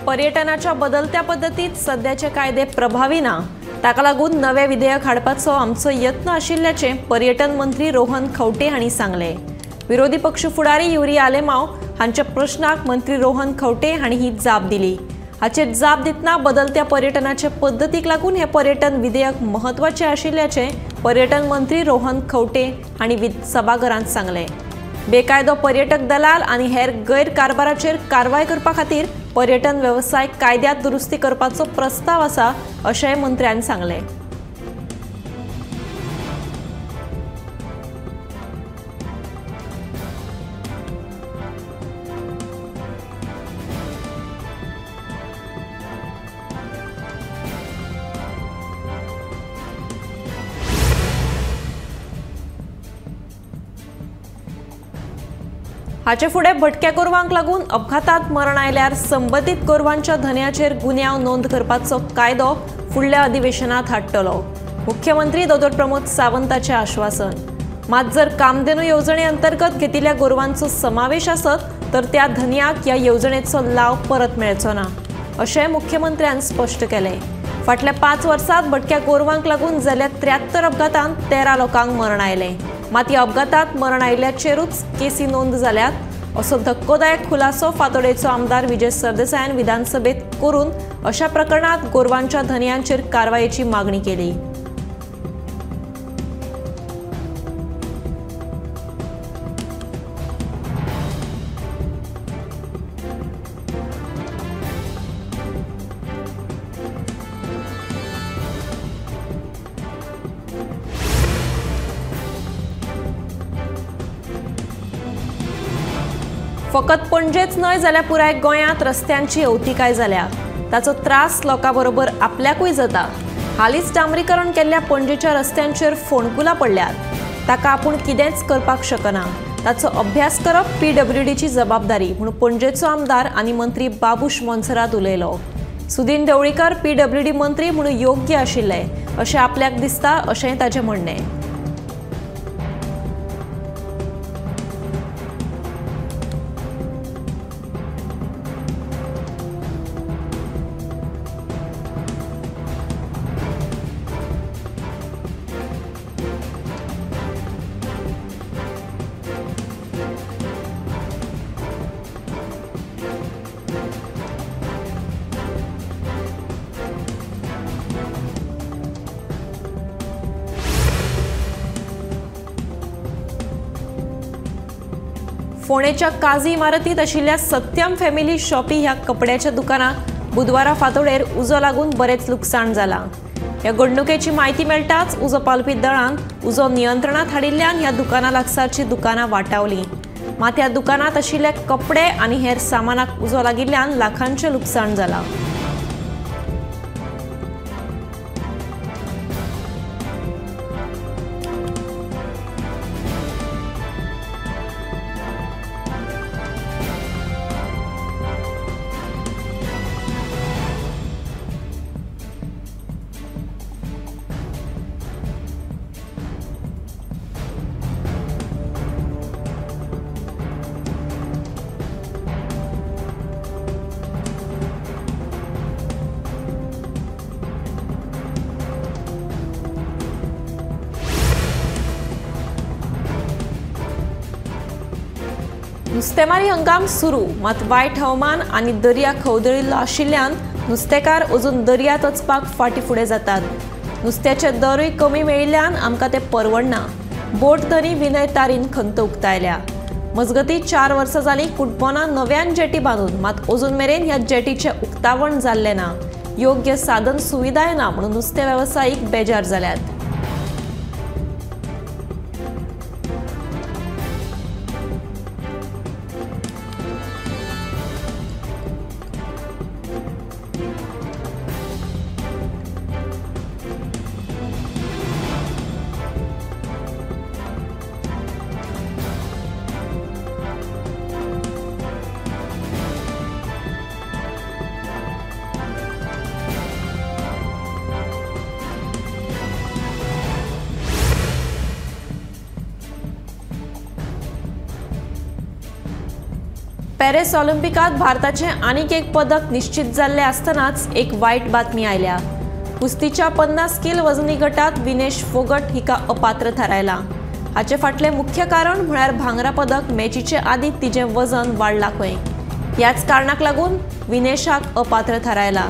पर्यटनाच्या बदलत्या पद्धतीत सध्याचे कायदे प्रभावी ना, ताका लागून नवे विधेयक हाडपाचो आमचो यत्न आशिल्ल्याचे पर्यटन मंत्री रोहन खंवटे हांणी सांगले। विरोधी पक्ष फुडारी युरी आलेमाव हांच्या प्रश्नाक मंत्री रोहन खंवटे हांणी ही जाप दिली। हाचेर जाप दितना बदलत्या पर्यटनाच्या पद्धतीक लागून हे पर्यटन विधेयक महत्वाचे आशिल्ल्याचे पर्यटन मंत्री रोहन खंवटे हांणी सभाघरांत सांगले। बेकायदो पर्यटक दलाल आनी हेर गैरकारबाराचेर कारवाय करपा खातीर पर्यटन वेवसाय कायद्यात दुरुस्ती करपाचो प्रस्ताव आसा अशेंय मंत्र्यान सांगले। हाचे फुडें भटक्या गोरवांक लागून अपघातात मरण आयल्यार संबंधित गोरवांच्या धन्याचेर गुन्यांव नोंद करपाचो कायदो फुडल्या अधिवेशनात हाडटलो। मुख्यमंत्री दोतोर प्रमोद सावंताचे आश्वासन। मात जर कामधेनू येवजणे अंतर्गत घेतिल्ल्या गोरवांचो समावेश आसत तर त्या धन्याक ह्या येवजणेचो लाव परत मेळचो ना, अशें मुख्यमंत्र्यान स्पश्ट केले। फाटल्या 5 वर्सांत भटक्या गोरवांक लागून जाल्ल्या 73 अपघातांत 13 लोकांक मरण आयले। मात ह्या अपघातात मरण आयिल्ल्याचेरूच केसी नोंद जाल्यात असो धक्कोदायक खुलासो फातोडेचो आमदार विजय सरदेसायान विधानसभेत करून अशा प्रकरणात गोरवांच्या धन्यांचेर कारवायेची मागणी केली। फकत पणजेच न्हय जाल्यार पुराय गोंयांत रस्त्यांची अवतिकाय जाल्या। ताचो त्रास लोकांबरोबर आपल्याकूय जाता। हालींच डांबरीकरण केल्ल्या पणजेच्या रस्त्यांचेर फोंडकुलां पडल्यात। ताका आपूण कितेंच करपाक शकना। ताचो अभ्यास करप PWDची जबाबदारी म्हूण पणजेचो आमदार आनी मंत्री बाबूश मोन्सरात उलयलो। सुदीन ढवळीकर PWD मंत्री म्हूण योग्य आशिल्ले अशें आपल्याक दिसता अशेंय ताचें म्हणणें। फोंडेच्या काजी इमारतीत आशिल्ल्या सत्यम फॅमिली शॉपी ह्या कपड्याच्या दुकानाक बुधवारा फांतोडेर उजो लागून बरेच लुकसाण जालां। ह्या घडणुकेची म्हायती मेळटाच उजो पावलपी दळान उजो नियंत्रणात हाडिल्ल्यान ह्या दुकाना लागसारची दुकानां वाटावलीं। मात ह्या दुकानात आशिल्ले कपडे आनी हेर सामानाक उजो लागिल्ल्यान लाखांचें लुकसाण जालां। नुस्तेमारी हंगाम सुरू, मात वायट हवामान आनी दर्या खवदळिल्लो आशिल्ल्यान नुस्तेकार अजून दर्यांत वचपाक फाटीं फुडें जातात। नुस्त्याचे दरूय कमी मेळिल्ल्यान आमकां तें परवडना, बोट धनी विनय तारीन खंत उक्तायल्या। मजगतीं 4 वर्सां जालीं कुटबोना नव्यान जेटी बांदून, मात अजून मेरेन ह्या जेटीचें उक्तावण जाल्लें ना। योग्य साधन सुविधाय ना म्हणून नुस्तें वेवसायीक बेजार जाल्यात। पॅरिस ऑलिम्पिकात भारताचे आनीक एक पदक निश्चित जाल्ले असतानाच एक वाईट बातमी आयल्या। कुस्तीच्या 50 किल वजनी गटात विनेश फोगट हिका अपात्र थारायला। हाचे फाटले मुख्य कारण म्हळ्यार भांगरा पदक मॅचीचे आदी तिचे वजन वाडला खंय। याच कारणाक लागून विनेशाक अपात्र थारायला।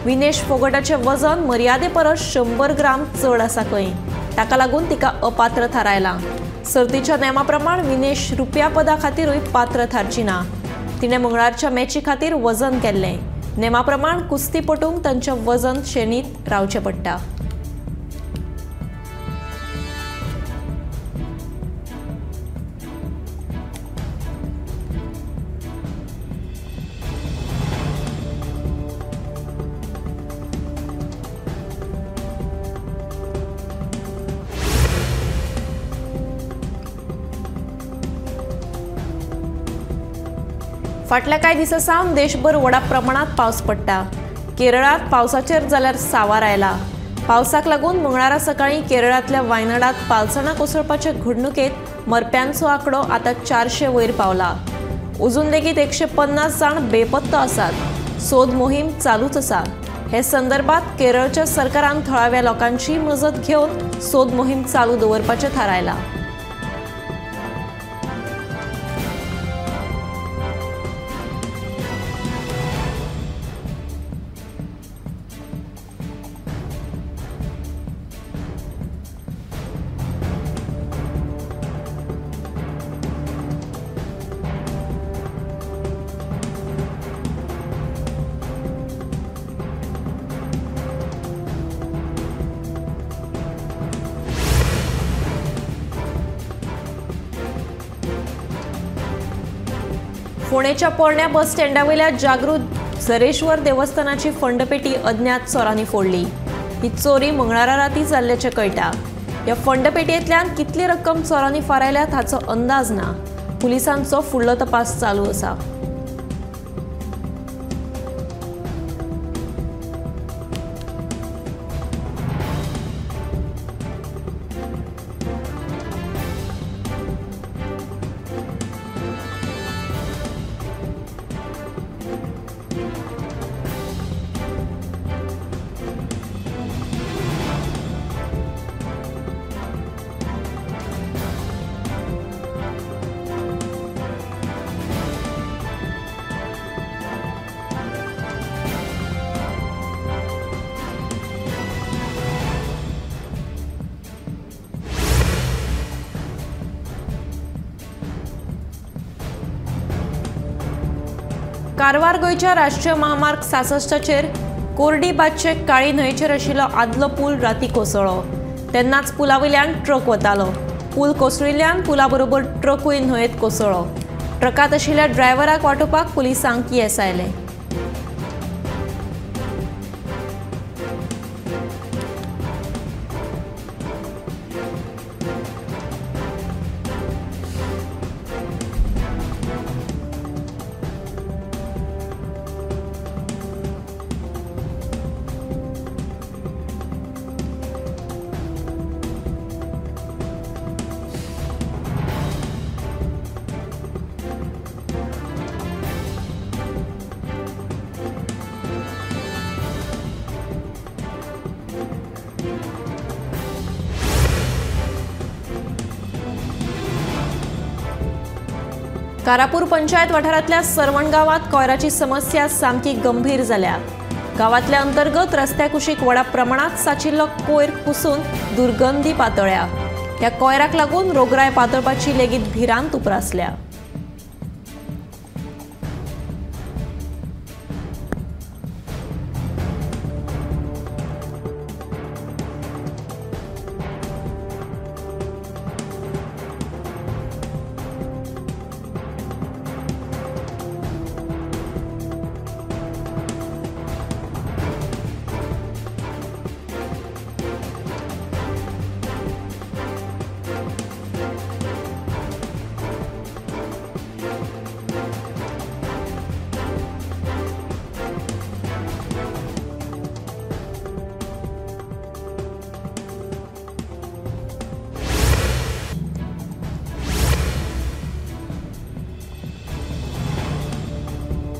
विनेश फोगटाचे वजन मर्यादे परस 100 ग्राम चड आसा खंय, ताका लागून तिका अपात्र थारायला। सर्तीच्या नेमाप्रमाण विनेश रुपया पदा खातीरूय पात्र थारची ना। तिने मंगळारच्या मॅची खातीर वजन केल्लें। नेमाप्रमाण कुस्तीपटूंक तांचे वजन श्रेणीत रावचें पडटा। फाटल्या कांय दिसांसावन देशभर व्हडा प्रमाणात पावस पडटा। केरळात पावसाचेर जाल्यार सावार आयला। पावसाक लागून मंगळारा सकाळी केरळातल्या वायनाडात पालसणां कोसळपाचे घडणुकेत मरप्यांचो आंकडो आतां 400 वयर पावला। अजून लेगीत 150 जाण बेपत्तो आसात। सोद मोहीम चालूच आसा। हे संदर्भात केरळच्या सरकारान थळाव्या लोकांची मजत घेवन सोद मोहीम चालू दवरपाचें थारायला। फोंडेच्या पोरण्या बस स्टँडावयल्या जागृत झरेश्वर देवस्थानाची फंडपेटी अज्ञात चोरांनी फोडली। ही चोरी मंगळारा राती जाल्ल्याचें कळटा। ह्या फंडपेटयेंतल्यान कितली रक्कम चोरांनी फारायल्यात हाचो अंदाज ना। पुलिसांचो फुडलो तपास चालू आसा। कारवार गोयच्या राष्ट्रीय महामार्ग 66चेर कोर्डीबादचे काळी न्हंयचेर आशिल्लो आदलो पूल राती कोसळ्ळो। तेन्नाच पुलावयल्यान ट्रक वतालो। पूल कोसळिल्ल्यान पुला बरोबर ट्रकूय न्हंयेत कोसळ्ळो। ट्रकात आशिल्ल्या ड्रायव्हराक वाटोवपाक पुलिसांक येस आयलें। कारापूर पंचायत वाठारांतल्या सरवण गावात कोयराची समस्या सामकी गंभीर जाल्या। गावातल्या अंतर्गत रस्त्या कुशीक व्हडा प्रमाणात साचिल्लो कोयर कुसून दुर्गंधी पातळ्या। ह्या कोयराक लागून रोगराय पातळपाची लेगीत भिरांत उप्रासल्या।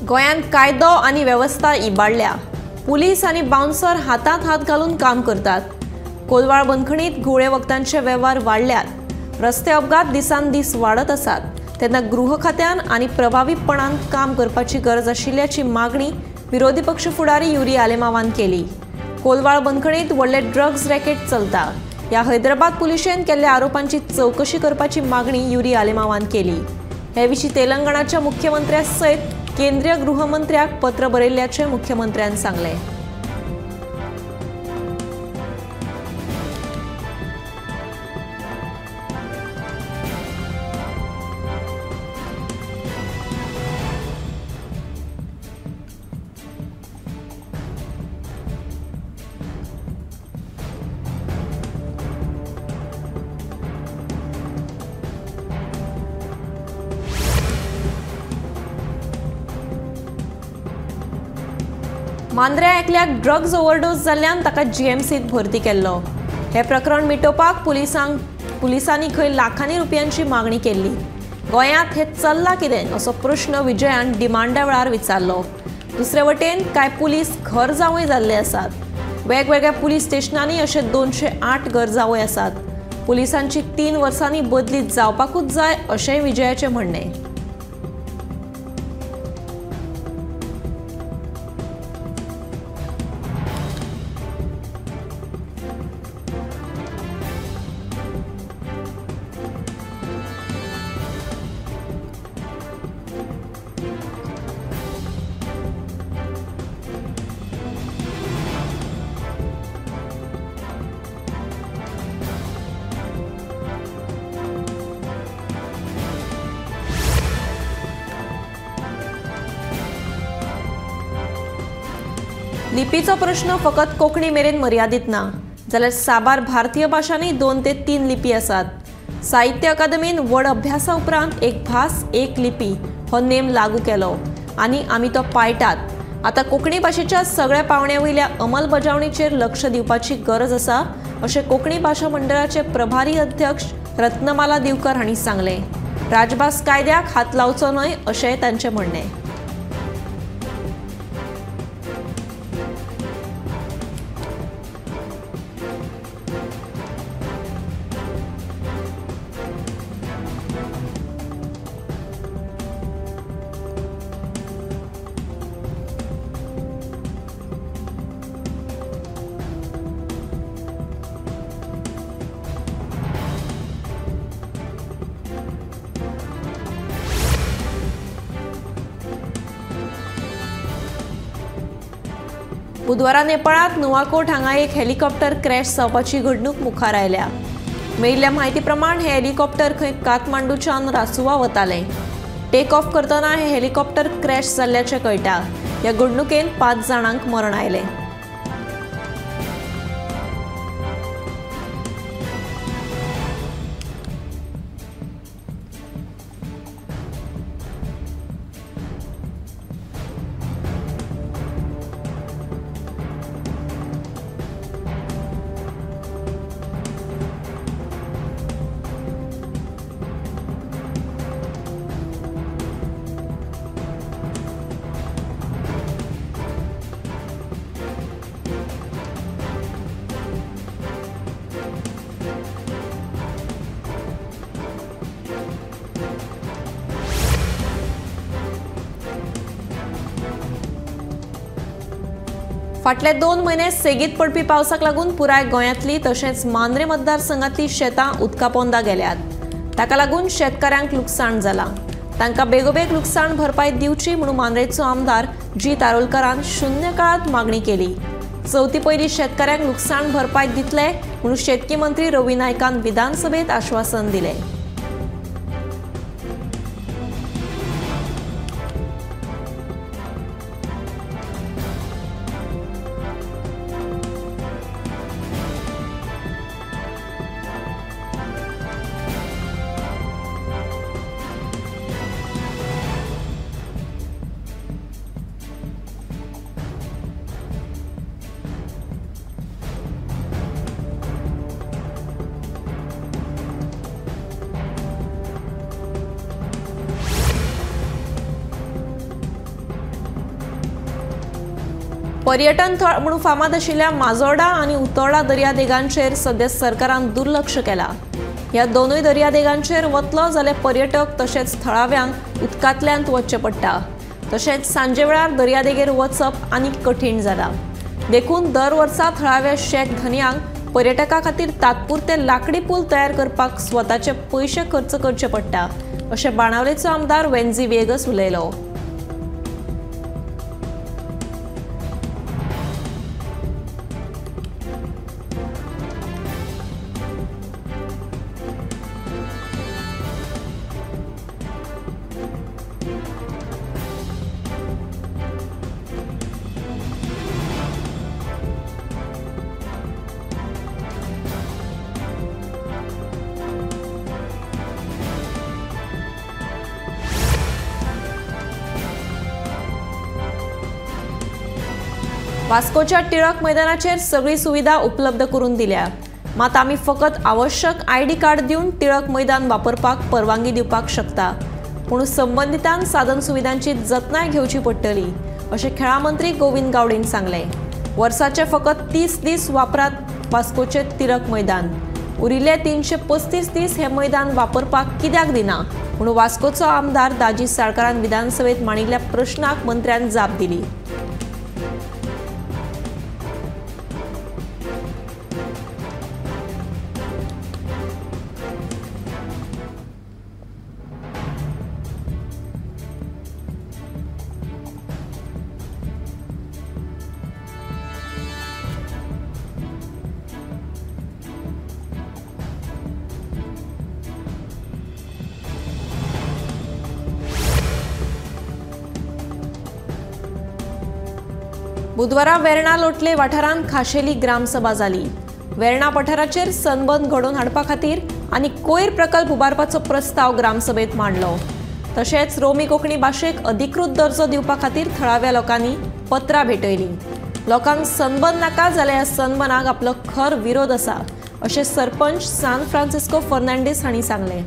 गोंयांत कायदो आनी वेवस्था इबाडल्या. पुलीस आनी बाउन्सर हातांत हात घालून काम करतात. कोलवाळ बंदखणींत घुवळे वखदांचे वेव्हार वाडल्यात. रस्ते अपघात दिसान दीस वाडत आसात. तेन्ना गृह खात्यान आनी प्रभावीपणान काम करपाची गरज आशिल्ल्याची मागणी विरोधी पक्ष फुडारी युरी आलेमावान केली. कोलवाळ बंदखणींत व्हडले ड्रग्स रॅकेट चलता. ह्या हैदराबाद पुलिशेन केल्ल्या आरोपांची चवकशी करपाची मागणी युरी आलेमावान केली. हे विशीं तेलंगणाच्या मुख्यमंत्र्या सयत केंद्रीय गृहमंत्र्याक पत्र बरयल्ल्याचे मुख्यमंत्र्यान सांगले. मांद्र्या एकल्याक ड्रग्स ओव्हरडोस जाल्ल्यान ताका जीएमसीत भरती केल्लो. हे प्रकरण मिटोवपाक पुलिसांनी खंय लाखांनी रुपयांची मागणी केल्ली. गोंयांत हे चल्लां कितें असो प्रश्न विजयान डिमांडा वेळार विचारलो. दुसरे वटेन कांय पुलीस घर जावंय जाल्ले आसात. वेगवेगळ्या पुलीस स्टेशनांनी अशे 208 घर जावंय आसात. पुलिसांची 3 वर्सांनी बदली जावपाकूच जाय अशेंय विजयाचें म्हणणें. लिपीचो प्रश्न फकत कोंकणी मेरेन मर्यादित ना, जाल्यार साबार भारतीय भाशांनी 2 ते 3 लिपी आसात. साहित्य अकादमीन व्हड अभ्यासा उपरांत एक भास एक लिपी हो नेम लागू केलो आनी आमी तो पाळटात. आतां कोंकणी भाशेच्या सगळ्या पावंड्या वयल्या अंमलबजावणीचेर लक्ष दिवपाची गरज आसा अशें कोंकणी भाशा मंडळाचे प्रभारी अध्यक्ष रत्नमाला दिवकर हांणी सांगलें. राजभास कायद्याक हात लावचो न्हय अशेंय तांचें म्हणणें. बुधवारा नेपाळांत नुवाकोट हांगा एक हेलिकॉप्टर क्रॅश जावपाची घडणूक मुखार आयल्या. मेळिल्ल्या म्हायती प्रमाण हे हेलिकॉप्टर खंय काठमांडूच्यान रासुवा वतालें. टेक ऑफ करतना हे हेलिकॉप्टर क्रॅश जाल्ल्याचें कळटा. ह्या घडणुकेन 5 जाणांक मरण आयलें. फाटले 2 म्हयने सेगीत पडपी पावसाक लागून पुराय गोंयांतली तशेंच मांद्रे मतदारसंघातली शेतां उदका पोंदा गेल्यात. ताका लागून शेतकाऱ्यांक लुकसाण जालां. तांकां बेगोबेग लुकसाण भरपाय दिवची म्हणून मांद्रेचो आमदार जी तारोलकरान शुन्य काळात मागणी केली. चवथी पयली शेतकाऱ्यांक लुकसाण भरपाय दितले म्हणून शेतकी मंत्री रवी नायकान विधानसभेत आश्वासन दिलें. पर्यटन थळ म्हणून फामाद आशिल्ल्या माजोर्डा आनी उतोर्डा दर्यादेगांचेर सध्या सरकारान दुर्लक्ष केला। ह्या दोनूय दर्यादेगांचेर वतलो जाल्यार पर्यटक तशेंच थळाव्यांक उदकांतल्यान वचचें पडटा। तशेंच सांजे वेळार दर्यादेगेर वचप आनीक कठीण जाला। देखून दर वर्सा थळाव्या शेक धन्यांक पर्यटकां खातीर तात्पुरते लाकडी पूल तयार करपाक स्वताचे पयशे खर्च करचे पडटा, अशें बाणावलेचो आमदार वेन्झी वेगस उलयलो। वास्कोच्या टिळक मैदानाचेर सगळी सुविधा उपलब्ध करून दिल्या, मात आमी फकत आवश्यक आयडी कार्ड दिवन टिळक मैदान वापरपाक परवानगी दिवपाक शकता, पूण संबंधितान साधन सुविधांची जतनाय घेवची पडटली, अशें खेळां मंत्री गोविंद गावडेन सांगले। वर्साचे फकत 30 दीस वापरात वास्कोचे टिळक मैदान, उरिल्ले 335 दीस हे मैदान वापरपाक कित्याक दिना म्हणून वास्कोचो आमदार दाजी साळकारान विधानसभेत मांडिल्ल्या प्रश्नाक मंत्र्यान जाप दिली। बुधवारा वेर्णा लोटले वाठारांत खाशेली ग्रामसभा जाली। वेर्णा पठाराचेर सनबर्न घडोवन हाडपा खातीर आनी कोयर प्रकल्प उबारपाचो प्रस्ताव ग्रामसभेत मांडलो। तशेंच रोमी कोंकणी भाशेक अधिकृत दर्जो दिवपा खातीर थळाव्या लोकांनी पत्रां भेटयलीं। लोकांक सनबर्न नाका जाल्यार ह्या सनबर्नाक आपलो खर विरोध आसा, अशें सरपंच सान फ्रांसिस्को फर्नांडीस हांणी सांगलें।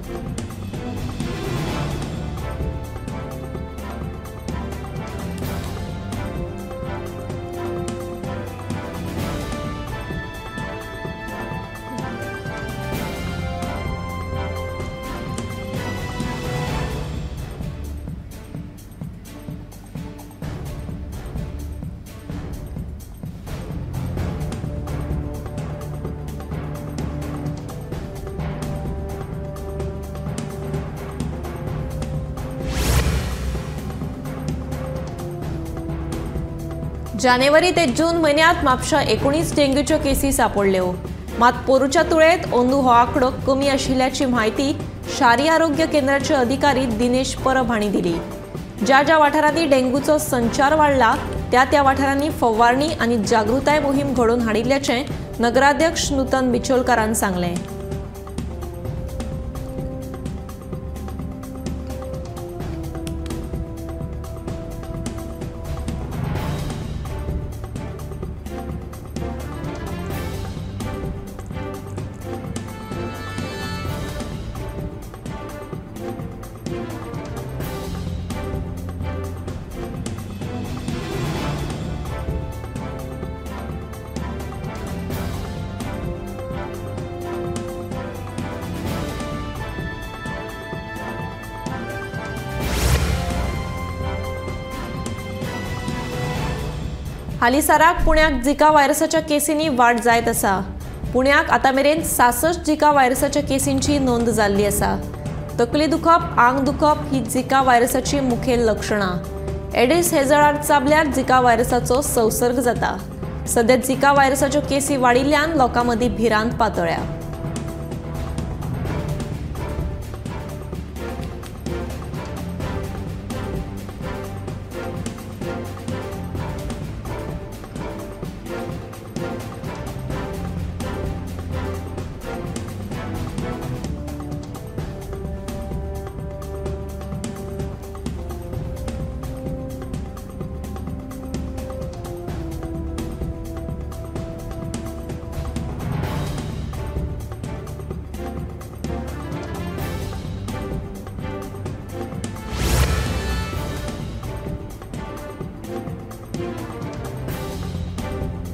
जानेवारी ते जून महिन्यात म्हापशा 19 डेंग्यूच्यो केसी सापडल्यो, मात पोरूच्या तुळेंत अंदू हो आंकडो कमी आशिल्ल्याची म्हायती शारी आरोग्य केंद्राचे अधिकारी दिनेश परब हांणी दिली। ज्या ज्या वाठारांनी डेंग्यूचो संचार वाडला त्या वाठारांनी फवारणी आनी जागृताय मोहीम घडोवन हाडिल्ल्याचें नगराध्यक्ष नूतन बिचोलकारान सांगलें। हालीसराक पुण्याक झिका व्हायरसाच्या केसींनी वाड जायत आसा। पुण्याक आतां मेरेन 66 झिका व्हायरसाच्या केसींची नोंद जाल्ली आसा। तकली दुखप, आंग दुखप ही झिका व्हायरसाची मुखेल लक्षणां। एडिस हेझार्डार चाबल्यार झिका व्हायरसाचो संसर्ग जाता। सध्या झिका व्हायरसाच्यो केसी वाडिल्ल्यान लोकां मदीं भिरांत पातळ्ळ्या।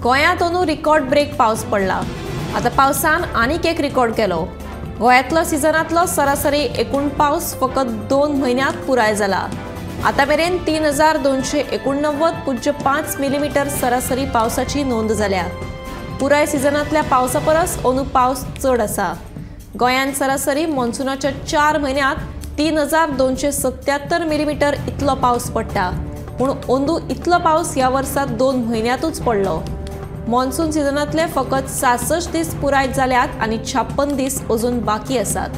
गोंयांत अंदू रिकॉर्ड ब्रेक पावस पडला। आता पावसान आनीक एक रिकॉर्ड केलो। गोंयांतलो सिजनांतलो सरासरी एकूण पावस फकत 2 म्हयन्यांत पुराय जाला। आता मेरेन 3249.5 मिलीमीटर सरासरी पावसाची नोंद जाल्या। पुराय सिजनांतल्या पावसा परस अंदू पावस चड आसा। गोंयांत सरासरी मॉन्सूनाच्या 4 म्हयन्यांत 3277 मिलीमीटर इतलो पावस पडटा, पूण अंदू इतलो पावस ह्या वर्सात 2 म्हयन्यांतूच पडलो। मॉन्सून सिजनांतले फकत 66 दीस पुराय जाल्यात आनी 56 दीस अजून बाकी आसात।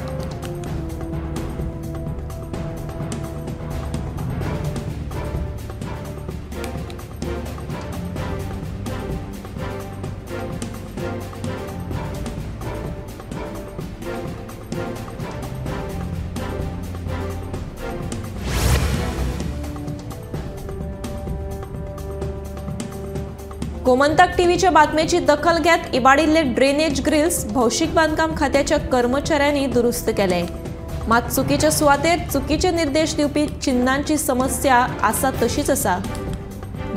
गोमंतक टीव्हीच्या बातमेची दखल घेत इबाडिल्ले ड्रेनेज ग्रिल्स भौशीक बांदकाम खात्याच्या कर्मचाऱ्यांनी दुरुस्त केले। मात चुकीच्या सुवातेर चुकीचे निर्देश दिवपी चिन्हांची समस्या आसा तशीच आसा।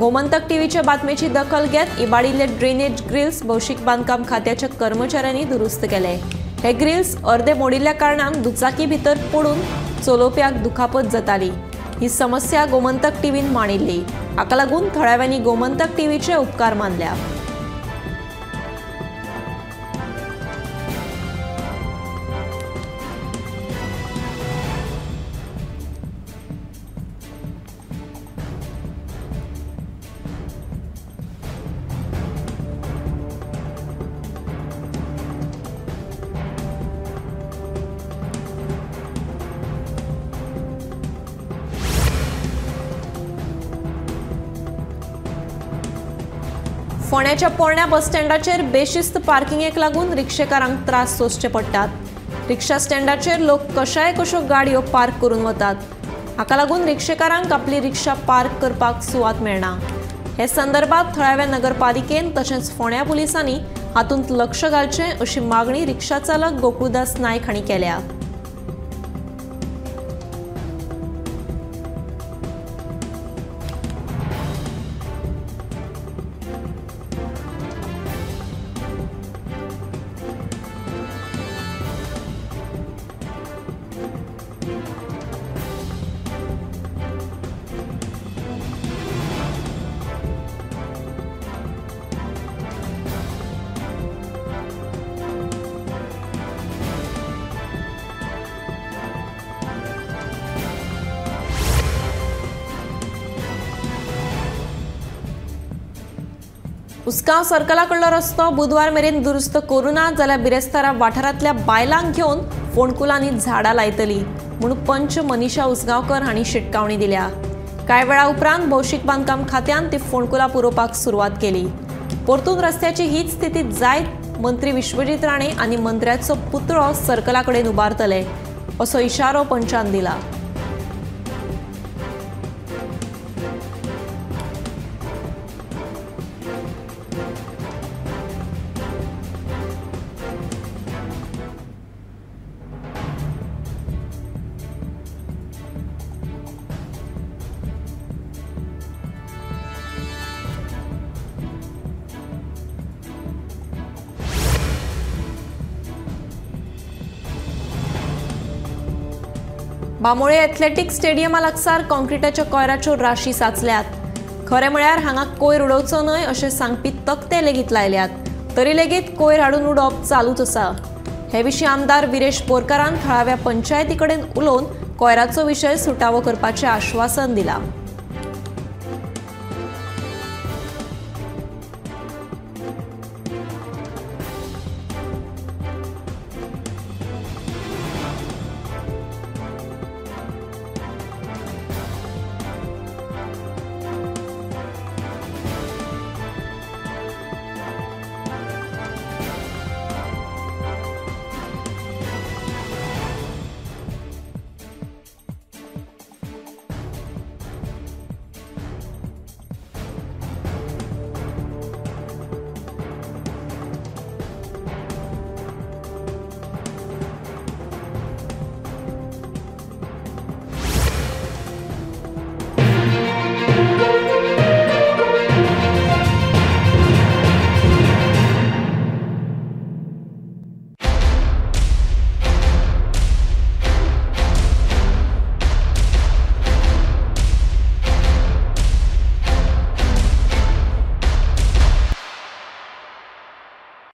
गोमंतक टीव्हीच्या बातमेची दखल घेत इबाडिल्ले ड्रेनेज ग्रिल्स भौशीक बांदकाम खात्याच्या कर्मचाऱ्यांनी दुरुस्त केले। हे ग्रिल्स अर्दे मोडिल्ल्या कारणान दुचाकी भितर पडून चलोवप्याक दुखापत जाताली। ही समस्या गोमंतक टीव्हीन मांडिल्ली। हाका लागून थळाव्यांनी गोमंतक टीव्हीचे उपकार मानल्या। फोंड्याच्या पोरण्या बस स्टँडाचेर बेशिस्त पार्किंगेक लागून रिक्षेकारांक त्रास सोंसचे पडटात। रिक्षा स्टँडाचेर लोक कशो गाडयो पार्क करून वतात। हाका लागून रिक्षेकारांक आपली रिक्षा पार्क करपाक सुवात मेळना। हे संदर्भात थळाव्या नगरपालिकेन तशेंच फोंड्या पुलिसांनी हातूंत लक्ष घालचें अशी मागणी रिक्षा चालक गोकुळदास नायक हांणी केल्या। उसगांव सर्कलाकडलो रस्तो बुधवार मेरेन दुरुस्त करूं ना जाल्यार बिरेस्तारा वाठारांतल्या बायलांक घेवन फोंडकुलांनी झाडां लायतली म्हूण पंच मनीषा उसगांवकर हांणी शिटकावणी दिल्या। कांय वेळा उपरांत भौशीक बांदकाम खात्यान ती फोंडकुलां पुरोवपाक सुरवात केली। परतून रस्त्याची हीच स्थिती जायत मंत्री विश्वजीत राणे आनी मंत्र्याचो पुतळो सर्कलाकडेन उबारतले असो इशारो पंचान दिला। बामोळे एथलेटिक स्टेडियमा लागसार कॉन्क्रीटाच्या कोयराच्यो राशी साचल्यात। खरें म्हळ्यार हांगा कोयर उडोवचो न्हय अशें सांगपी तक्ते लेगीत लायल्यात, तरी लेगीत कोयर हाडून उडोवप चालूच आसा। हे विशीं आमदार विरेश बोरकारान थळाव्या पंचायती कडेन उलोवन कोयराचो विशय सुटावो करपाचें आश्वासन दिलां।